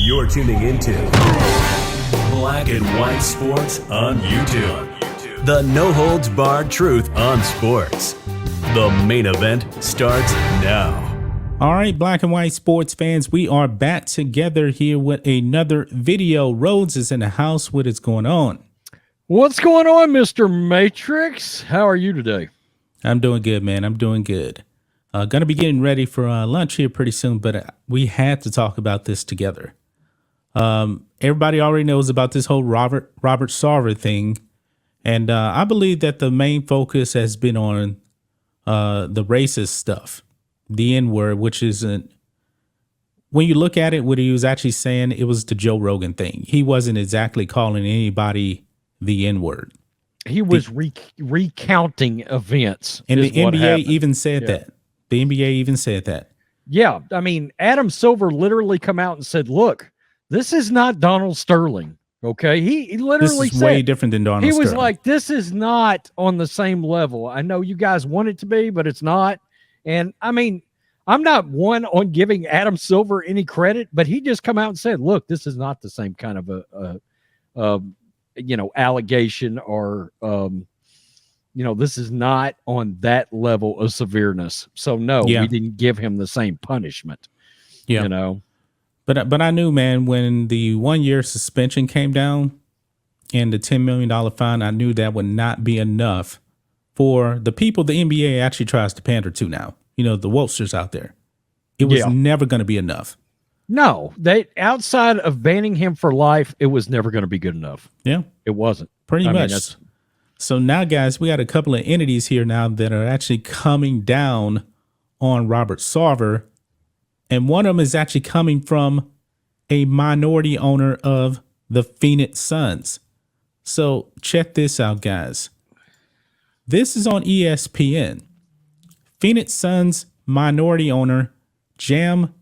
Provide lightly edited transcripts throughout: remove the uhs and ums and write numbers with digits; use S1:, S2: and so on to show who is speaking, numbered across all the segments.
S1: You're tuning into Black and White Sports on YouTube. The no-holds-barred truth on sports. The main event starts now.
S2: All right, Black and White sports fans, we are back together here with another video. Rhodes is in the house. What is going on?
S3: What's going on, Mr. Matrix? How are you today?
S2: I'm doing good, man. I'm doing good. Going to be getting ready for lunch here pretty soon, but we had to talk about this together. Everybody already knows about this whole Robert Sarver thing, and I believe that the main focus has been on the racist stuff, the N-word, which isn't. When you look at it, what he was actually saying, it was the Joe Rogan thing. He wasn't exactly calling anybody the N-word.
S3: He was recounting events.
S2: And the NBA even said that. The NBA even said that.
S3: Yeah. I mean, Adam Silver literally come out and said, look, this is not Donald Sterling. Okay. He literally
S2: said,
S3: way
S2: different than Donald Sterling.
S3: He was like, this is not on the same level. I know you guys want it to be, but it's not. And I mean, I'm not one on giving Adam Silver any credit, but he just come out and said, look, this is not the same kind of a allegation or, this is not on that level of severeness. So no, we didn't give him the same punishment. Yeah.
S2: But I knew, man, when the 1 year suspension came down and the $10 million fine, I knew that would not be enough for the people the NBA actually tries to pander to now. The Wolfsters out there. It was never going to be enough.
S3: No, outside of banning him for life, it was never going to be good enough.
S2: Yeah.
S3: It wasn't.
S2: Pretty much. So now, guys, we got a couple of entities here now that are actually coming down on Robert Sarver. And one of them is actually coming from a minority owner of the Phoenix Suns. So check this out, guys. This is on ESPN. Phoenix Suns minority owner Jam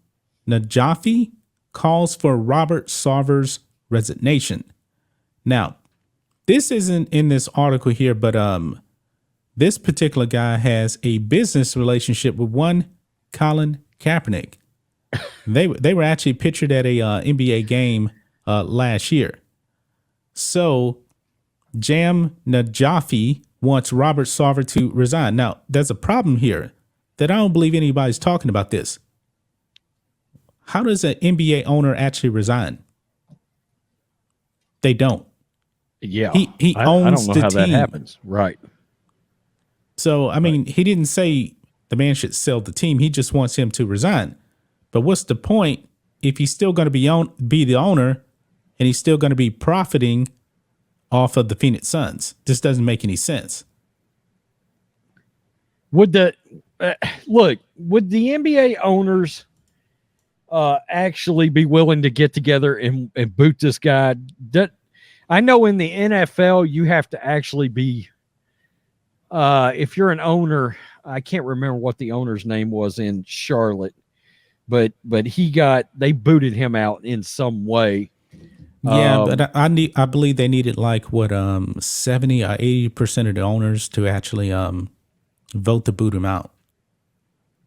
S2: Najafi calls for Robert Sarver's resignation. Now, this isn't in this article here, but this particular guy has a business relationship with one Colin Kaepernick. They were actually pictured at a NBA game last year. So Jam Najafi wants Robert Sarver to resign. Now, there's a problem here that I don't believe anybody's talking about this. How does an NBA owner actually resign? They don't.
S3: Yeah.
S2: He owns the team.
S3: I don't know how that happens. Right.
S2: So, I mean, he didn't say the man should sell the team. He just wants him to resign. But what's the point if he's still going to be the owner and he's still going to be profiting off of the Phoenix Suns? This doesn't make any sense.
S3: Would the NBA owners actually be willing to get together and boot this guy? I know in the NFL, you have to actually be, if you're an owner, I can't remember what the owner's name was in Charlotte, but they booted him out in some way.
S2: Yeah, but I believe they needed 70 or 80% of the owners to actually vote to boot him out.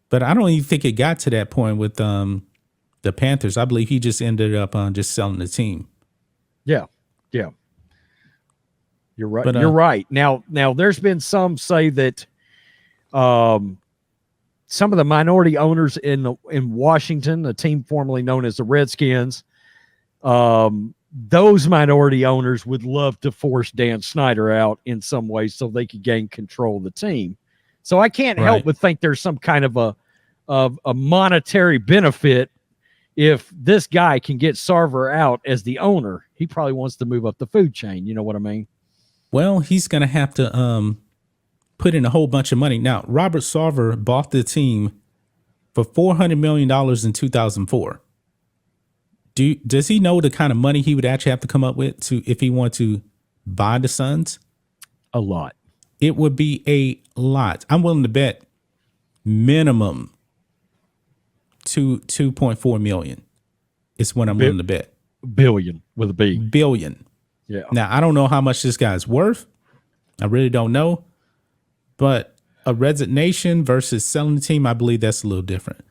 S2: But I don't even think it got to that point with the Panthers. I believe he just ended up just selling the team.
S3: Yeah. You're right. You're right. Now there's been some say that some of the minority owners in Washington, a team formerly known as the Redskins, those minority owners would love to force Dan Snyder out in some way so they could gain control of the team. So I can't help but think there's some kind of a monetary benefit if this guy can get Sarver out as the owner. He probably wants to move up the food chain. You know what I mean?
S2: Well, he's going to have to put in a whole bunch of money. Now, Robert Sarver bought the team for $400 million in 2004. Does he know the kind of money he would actually have to come up with if he wanted to buy the Suns?
S3: A lot.
S2: It would be a lot. I'm willing to bet minimum $2.4 million is what I'm willing to bet.
S3: Billion with a B.
S2: Billion.
S3: Yeah.
S2: Now, I don't know how much this guy's worth. I really don't know. But a resignation versus selling the team, I believe that's a little different.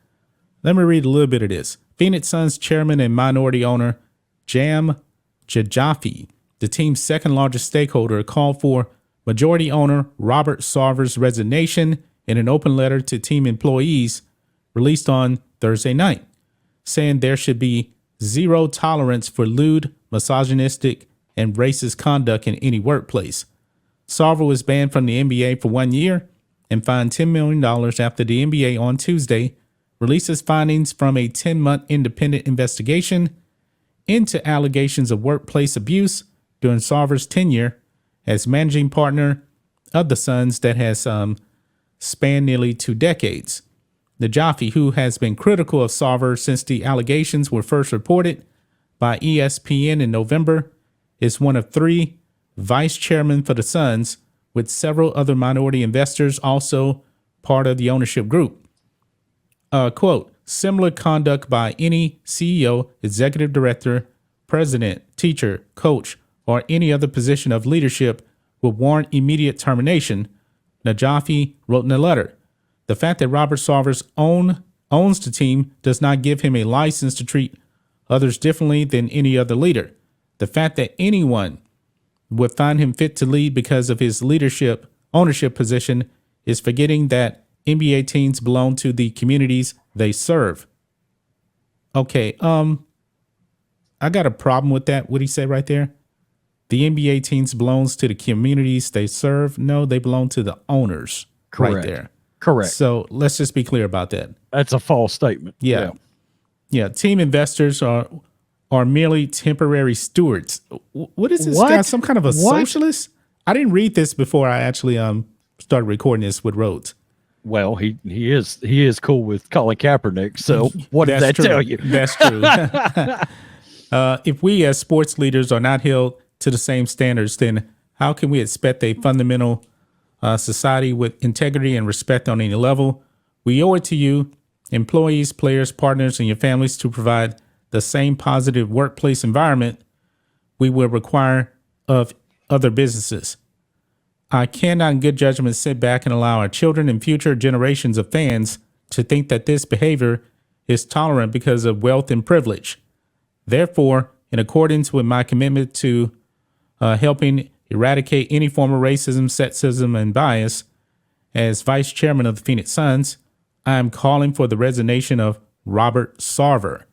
S2: Let me read a little bit of this. Phoenix Suns chairman and minority owner Jam Jajafi, the team's second largest stakeholder, called for majority owner Robert Sarver's resignation in an open letter to team employees released on Thursday night, saying there should be zero tolerance for lewd, misogynistic, and racist conduct in any workplace. Sarver was banned from the NBA for 1 year and fined $10 million after the NBA on Tuesday released its findings from a 10-month independent investigation into allegations of workplace abuse during Sarver's tenure as managing partner of the Suns that has spanned nearly 2 decades. Najafi, who has been critical of Sarver since the allegations were first reported by ESPN in November, is one of 3 vice chairmen for the Suns, with several other minority investors also part of the ownership group. Quote, similar conduct by any CEO, executive director, president, teacher, coach, or any other position of leadership would warrant immediate termination, Najafi wrote in a letter. The fact that Robert Sarver owns the team does not give him a license to treat others differently than any other leader. The fact that anyone would find him fit to lead because of his ownership position is forgetting that NBA teams belong to the communities they serve. Okay, I got a problem with that. What he said right there? The NBA teams belongs to the communities they serve. No, they belong to the owners.
S3: Correct.
S2: Right there.
S3: Correct.
S2: So let's just be clear about that.
S3: That's a false statement.
S2: Yeah. Team investors are merely temporary stewards. What is this guy? Some kind of a socialist? I didn't read this before I actually started recording this with Rhodes.
S3: Well, he is cool with Colin Kaepernick. So what does that tell you?
S2: That's true. If we as sports leaders are not held to the same standards, then how can we expect a fundamental society with integrity and respect on any level? We owe it to you, employees, players, partners, and your families to provide the same positive workplace environment we will require of other businesses. I cannot in good judgment sit back and allow our children and future generations of fans to think that this behavior is tolerant because of wealth and privilege. Therefore, in accordance with my commitment to helping eradicate any form of racism, sexism, and bias, as vice chairman of the Phoenix Suns, I am calling for the resignation of Robert Sarver.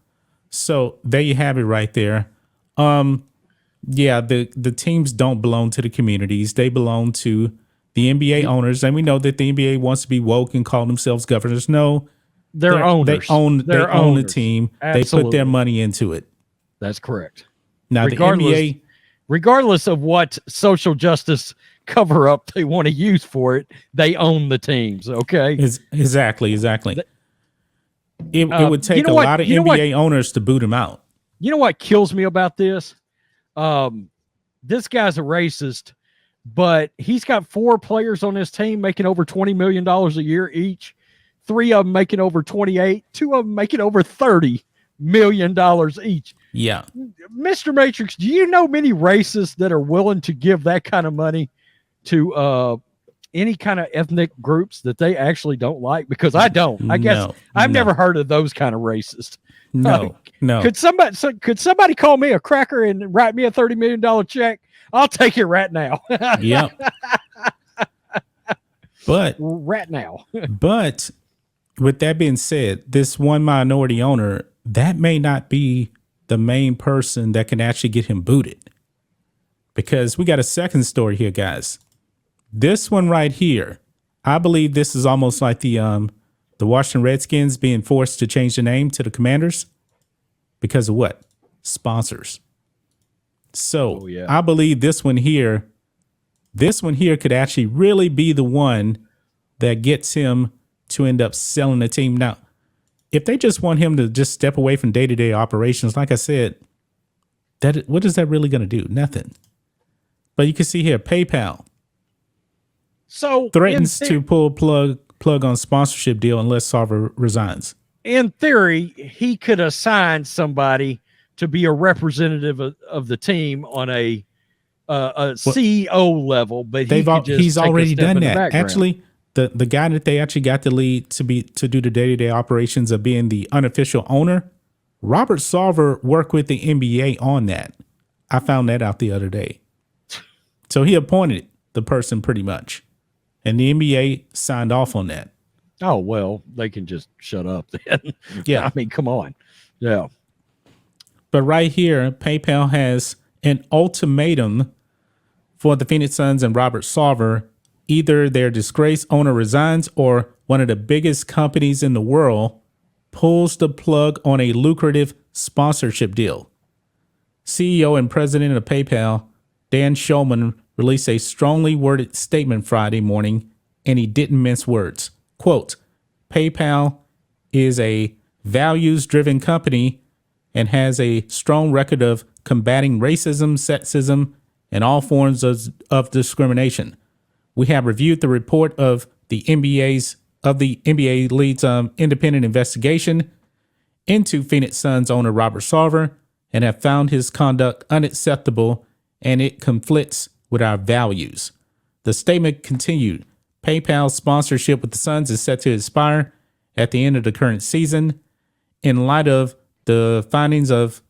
S2: So there you have it right there. The teams don't belong to the communities. They belong to the NBA owners. And we know that the NBA wants to be woke and call themselves governors. No,
S3: they're owners.
S2: They own the team.
S3: Absolutely.
S2: They put their money into it.
S3: That's correct.
S2: Now, the NBA...
S3: Regardless of what social justice cover up they want to use for it, they own the teams. Okay.
S2: Exactly. It would take a lot of NBA owners to boot him out.
S3: You know what kills me about this? This guy's a racist, but he's got 4 players on his team making over $20 million a year each. 3 of them making over 28, 2 of them making over $30 million each.
S2: Yeah.
S3: Mr. Matrix, do you know many racists that are willing to give that kind of money to any kind of ethnic groups that they actually don't like? Because I don't. I guess I've never heard of those kind of racists.
S2: No.
S3: Could somebody call me a cracker and write me a $30 million check? I'll take it right now.
S2: Yeah. But
S3: right now.
S2: But with that being said, this one minority owner, that may not be the main person that can actually get him booted, because we got a second story here, guys. This one right here, I believe this is almost like the Washington Redskins being forced to change the name to the Commanders because of what? Sponsors. So I believe this one here could actually really be the one that gets him to end up selling the team. Now, if they just want him to just step away from day-to-day operations, like I said, what is that really going to do? Nothing. But you can see here, PayPal threatens to pull plug on sponsorship deal unless Sarver resigns.
S3: In theory, he could assign somebody to be a representative of the team on a CEO level, but he's already done that.
S2: Actually, the guy that they actually got to lead to do the day-to-day operations of being the unofficial owner Robert Sarver worked with the NBA on that. I found that out the other day. So he appointed the person pretty much. And the NBA signed off on that.
S3: Oh, well, they can just shut up then.
S2: Yeah.
S3: I mean, come on. Yeah.
S2: But right here, PayPal has an ultimatum for the Phoenix Suns and Robert Sarver. Either their disgraced owner resigns or one of the biggest companies in the world pulls the plug on a lucrative sponsorship deal. CEO and president of PayPal, Dan Schulman, released a strongly worded statement Friday morning, and he didn't mince words. Quote, PayPal is a values-driven company and has a strong record of combating racism, sexism, and all forms of discrimination. We have reviewed the report of the NBA leads independent investigation into Phoenix Suns owner Robert Sarver and have found his conduct unacceptable, and it conflicts with our values. The statement continued, PayPal's sponsorship with the Suns is set to expire at the end of the current season. In light of the findings of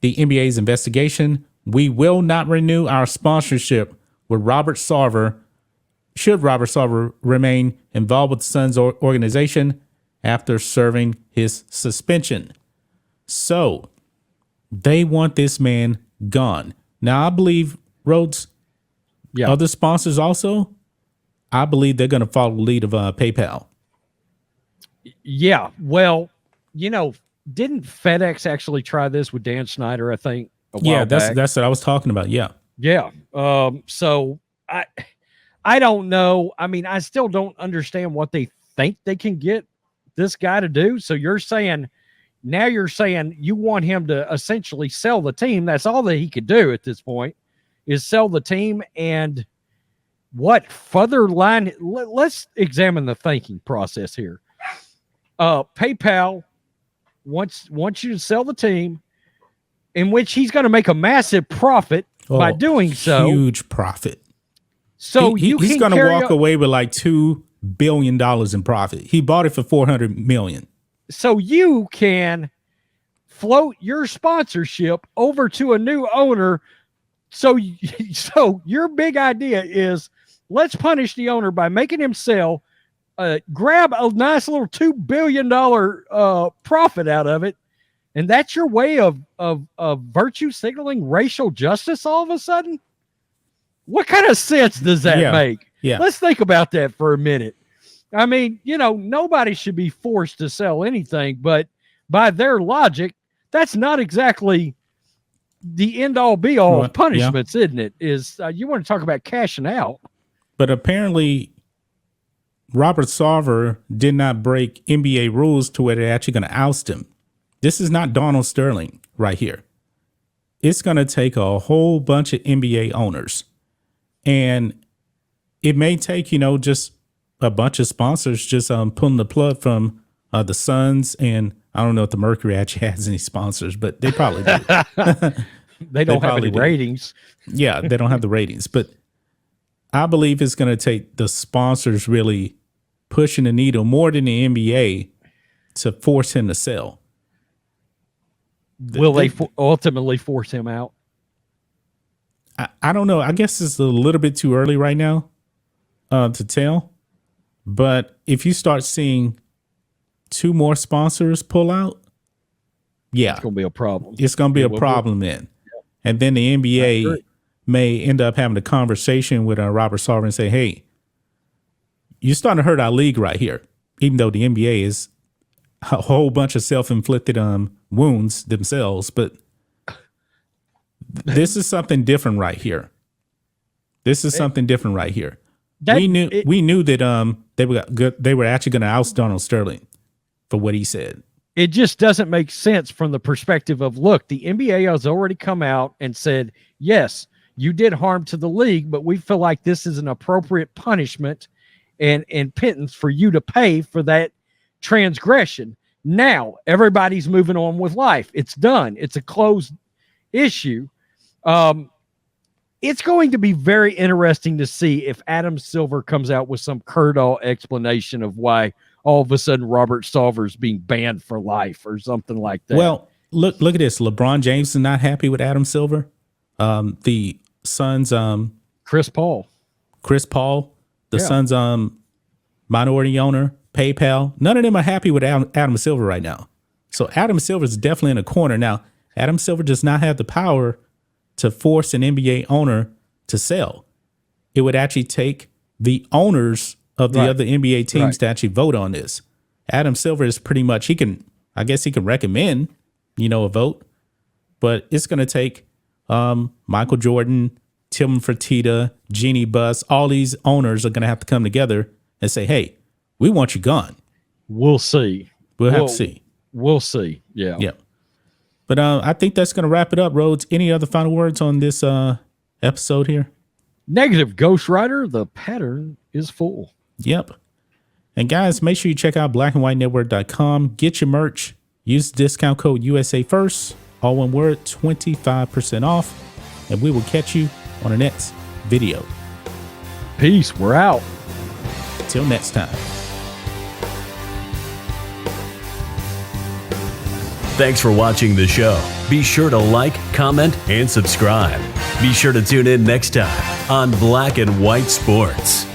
S2: the NBA's investigation, we will not renew our sponsorship with Robert Sarver should Robert Sarver remain involved with the Suns organization after serving his suspension. So they want this man gone. Now, I believe, Rhodes, other sponsors also, I believe they're going to follow the lead of PayPal.
S3: Yeah. Well, didn't FedEx actually try this with Dan Snyder, I think, a while back?
S2: That's what I was talking about. Yeah.
S3: Yeah. So I don't know. I mean, I still don't understand what they think they can get this guy to do. So you're saying you want him to essentially sell the team. That's all that he could do at this point is sell the team. And what further line? Let's examine the thinking process here. PayPal wants you to sell the team, in which he's going to make a massive profit by doing so.
S2: Huge profit.
S3: So
S2: he's going to walk away with like $2 billion in profit. He bought it for $400 million.
S3: So you can float your sponsorship over to a new owner. So your big idea is let's punish the owner by making him sell, grab a nice little $2 billion profit out of it. And that's your way of virtue signaling racial justice all of a sudden? What kind of sense does that make?
S2: Yeah.
S3: Let's think about that for a minute. I mean, nobody should be forced to sell anything, but by their logic, that's not exactly the end all be all of punishments, isn't it? You want to talk about cashing out.
S2: But apparently Robert Sarver did not break NBA rules to where they're actually going to oust him. This is not Donald Sterling right here. It's going to take a whole bunch of NBA owners. And it may take, just a bunch of sponsors just pulling the plug from the Suns. And I don't know if the Mercury actually has any sponsors, but they probably do.
S3: They don't have any ratings.
S2: Yeah, they don't have the ratings. But I believe it's going to take the sponsors really pushing the needle more than the NBA to force him to sell.
S3: Will they ultimately force him out?
S2: I don't know. I guess it's a little bit too early right now to tell. But if you start seeing 2 more sponsors pull out, it's
S3: going to be a problem.
S2: It's going to be a problem then. Yeah. And then the NBA may end up having a conversation with Robert Sarver and say, hey, you're starting to hurt our league right here, even though the NBA is a whole bunch of self-inflicted wounds themselves. But this is something different right here. We knew that they were actually going to oust Donald Sterling for what he said.
S3: It just doesn't make sense from the perspective of, look, the NBA has already come out and said, yes, you did harm to the league, but we feel like this is an appropriate punishment and penance for you to pay for that transgression. Now everybody's moving on with life. It's done. It's a closed issue. It's going to be very interesting to see if Adam Silver comes out with some Curdaw explanation of why all of a sudden Robert Sarver is being banned for life or something like that.
S2: Well, look at this. LeBron James is not happy with Adam Silver. The Suns,
S3: Chris Paul,
S2: the Suns, minority owner, PayPal. None of them are happy with Adam Silver right now. So Adam Silver is definitely in a corner. Now, Adam Silver does not have the power to force an NBA owner to sell. It would actually take the owners of the other NBA teams to actually vote on this. Adam Silver is pretty much, I guess he can recommend, a vote, but it's going to take Michael Jordan, Tim Fertitta, Jeannie Buss, all these owners are going to have to come together and say, hey, we want you gone.
S3: We'll see.
S2: We'll have to see.
S3: We'll see. Yeah.
S2: Yeah. But I think that's going to wrap it up, Rhodes. Any other final words on this episode here?
S3: Negative, Ghost Rider. The pattern is full.
S2: Yep. And guys, make sure you check out blackandwhitenetwork.com. Get your merch. Use the discount code USA First. All one word, 25% off. And we will catch you on the next video.
S3: Peace. We're out.
S2: Till next time.
S1: Thanks for watching the show. Be sure to like, comment, and subscribe. Be sure to tune in next time on Black and White Sports.